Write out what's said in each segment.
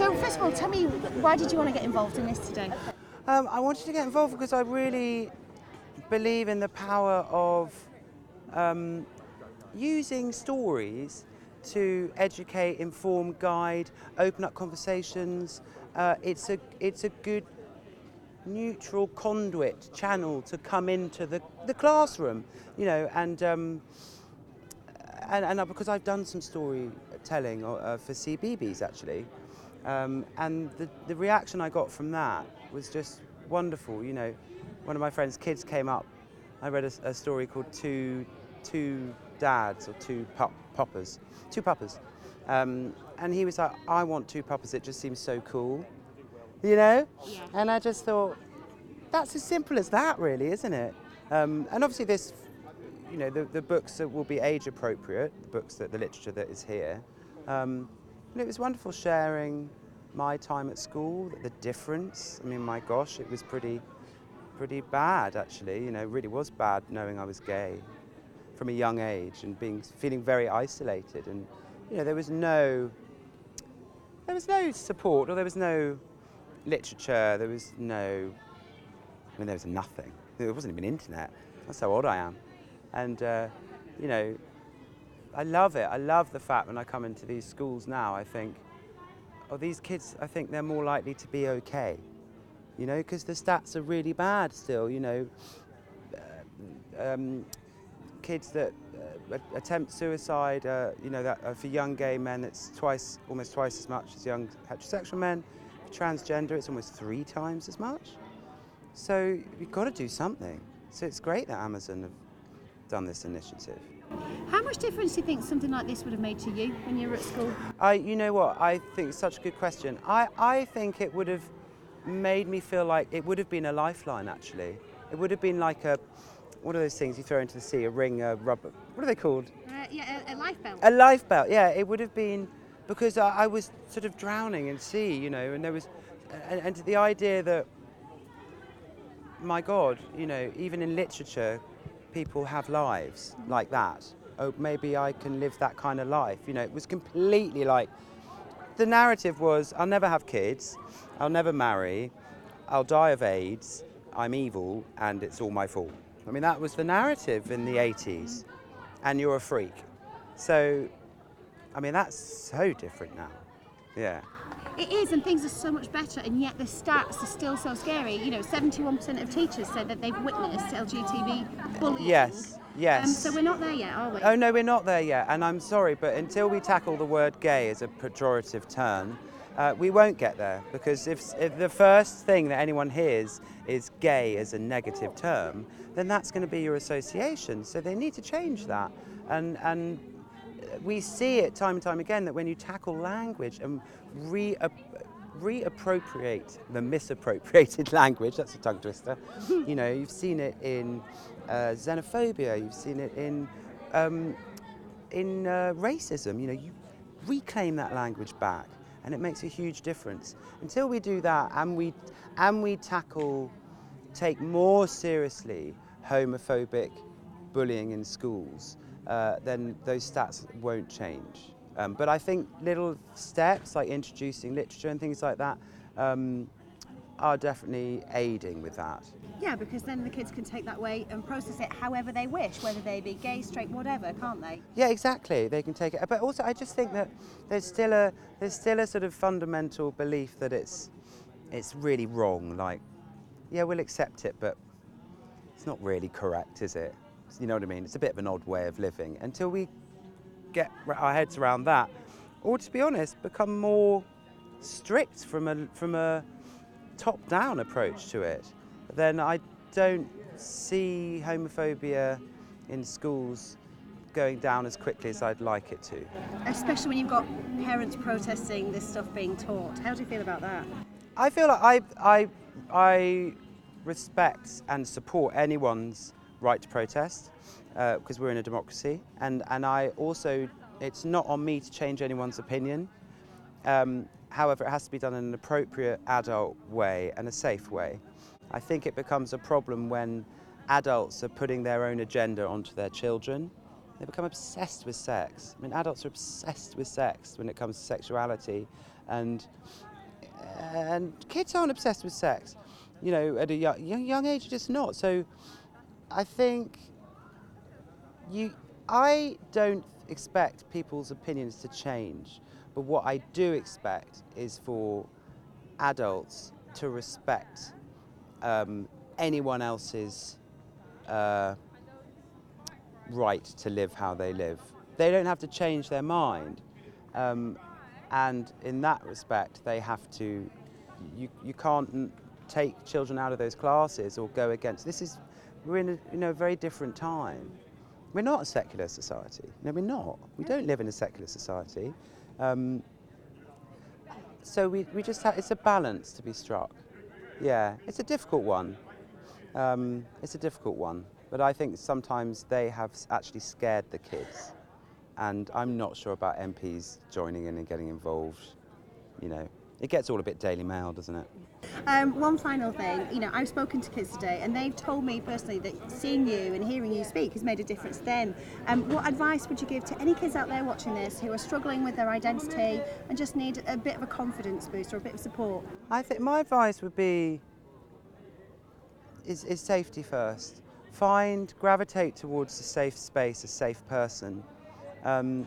So first of all, tell me, why did you want to get involved in this today? I wanted to get involved because I really believe in the power of using stories to educate, inform, guide, open up conversations. It's a good neutral conduit channel to come into the classroom, you know, and because I've done some storytelling for CBeebies actually, and the reaction I got from that was just wonderful. You know, one of my friend's kids came up. I read a story called Two Dads or Two Poppers, and he was like, "I want two poppers. It just seems so cool," you know. Yeah. And I just thought, that's as simple as that, really, isn't it? And obviously, this, you know, the books that will be age appropriate, the literature that is here. And it was wonderful sharing my time at school, the difference. I mean, my gosh, it was pretty bad actually. You know, it really was bad knowing I was gay from a young age and feeling very isolated. And you know, there was no support, or there was no literature. There was nothing. There wasn't even internet. That's how old I am. And you know, I love it. I love the fact when I come into these schools now, I think, oh, these kids, I think they're more likely to be okay. You know, because the stats are really bad still, you know. Kids that attempt suicide, you know, that for young gay men, it's almost twice as much as young heterosexual men. For transgender, it's almost 3 times as much. So we've got to do something. So it's great that Amazon have done this initiative. How much difference do you think something like this would have made to you when you were at school? You know what, I think it's such a good question. I think it would have made me feel like it would have been a lifeline, actually. It would have been like what are those things you throw into the sea, a ring, a rubber, what are they called? A life belt. A life belt, yeah. It would have been, because I was sort of drowning in sea, you know, and there was, and the idea that, my God, you know, even in literature, people have lives like that. Oh, maybe I can live that kind of life. You know, it was completely like, the narrative was, I'll never have kids, I'll never marry, I'll die of AIDS, I'm evil, and it's all my fault. I mean, that was the narrative in the 80s, and you're a freak. So, I mean, that's so different now. Yeah. It is, and things are so much better, and yet the stats are still so scary. You know, 71% of teachers said that they've witnessed LGBT bullying. Yes, yes. So we're not there yet, are we? Oh no, we're not there yet, and I'm sorry, but until we tackle the word gay as a pejorative term, we won't get there, because if the first thing that anyone hears is gay as a negative term, then that's going to be your association. So they need to change that, and we see it time and time again that when you tackle language and reappropriate the misappropriated language, that's a tongue twister, you know, you've seen it in xenophobia, you've seen it in racism, you know, you reclaim that language back and it makes a huge difference. Until we do that and we take more seriously homophobic bullying in schools, then those stats won't change. But I think little steps like introducing literature and things like that are definitely aiding with that. Yeah, because then the kids can take that away and process it however they wish, whether they be gay, straight, whatever, can't they? Yeah, exactly. They can take it. But also, I just think that there's still a sort of fundamental belief that it's really wrong. Like, yeah, we'll accept it, but it's not really correct, is it? You know what I mean? It's a bit of an odd way of living. Until we get our heads around that, or to be honest, become more strict from a top-down approach to it, then I don't see homophobia in schools going down as quickly as I'd like it to. Especially when you've got parents protesting this stuff being taught. How do you feel about that? I feel like I respect and support anyone's right to protest because we're in a democracy, and I also, it's not on me to change anyone's opinion. However, it has to be done in an appropriate adult way and a safe way. I think it becomes a problem when adults are putting their own agenda onto their children. They become obsessed with sex. I mean, adults are obsessed with sex when it comes to sexuality, and And kids aren't obsessed with sex, you know, at a young age, just not. So I think I don't expect people's opinions to change, but what I do expect is for adults to respect anyone else's right to live how they live. They don't have to change their mind, and in that respect, they have to. You can't take children out of those classes or go against. We're in a very different time. We're not a secular society. No, we're not. We don't live in a secular society. So we just have, it's a balance to be struck. Yeah, it's a difficult one. It's a difficult one. But I think sometimes they have actually scared the kids. And I'm not sure about MPs joining in and getting involved. You know, it gets all a bit Daily Mail, doesn't it? One final thing, you know, I've spoken to kids today and they've told me personally that seeing you and hearing you speak has made a difference to them. What advice would you give to any kids out there watching this who are struggling with their identity and just need a bit of a confidence boost or a bit of support? I think my advice would be is safety first. Gravitate towards a safe space, a safe person, and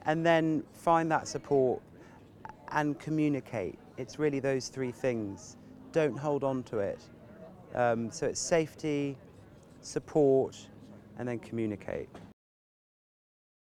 then find that support and communicate. It's really those three things. Don't hold on to it. So it's safety, support, and then communicate.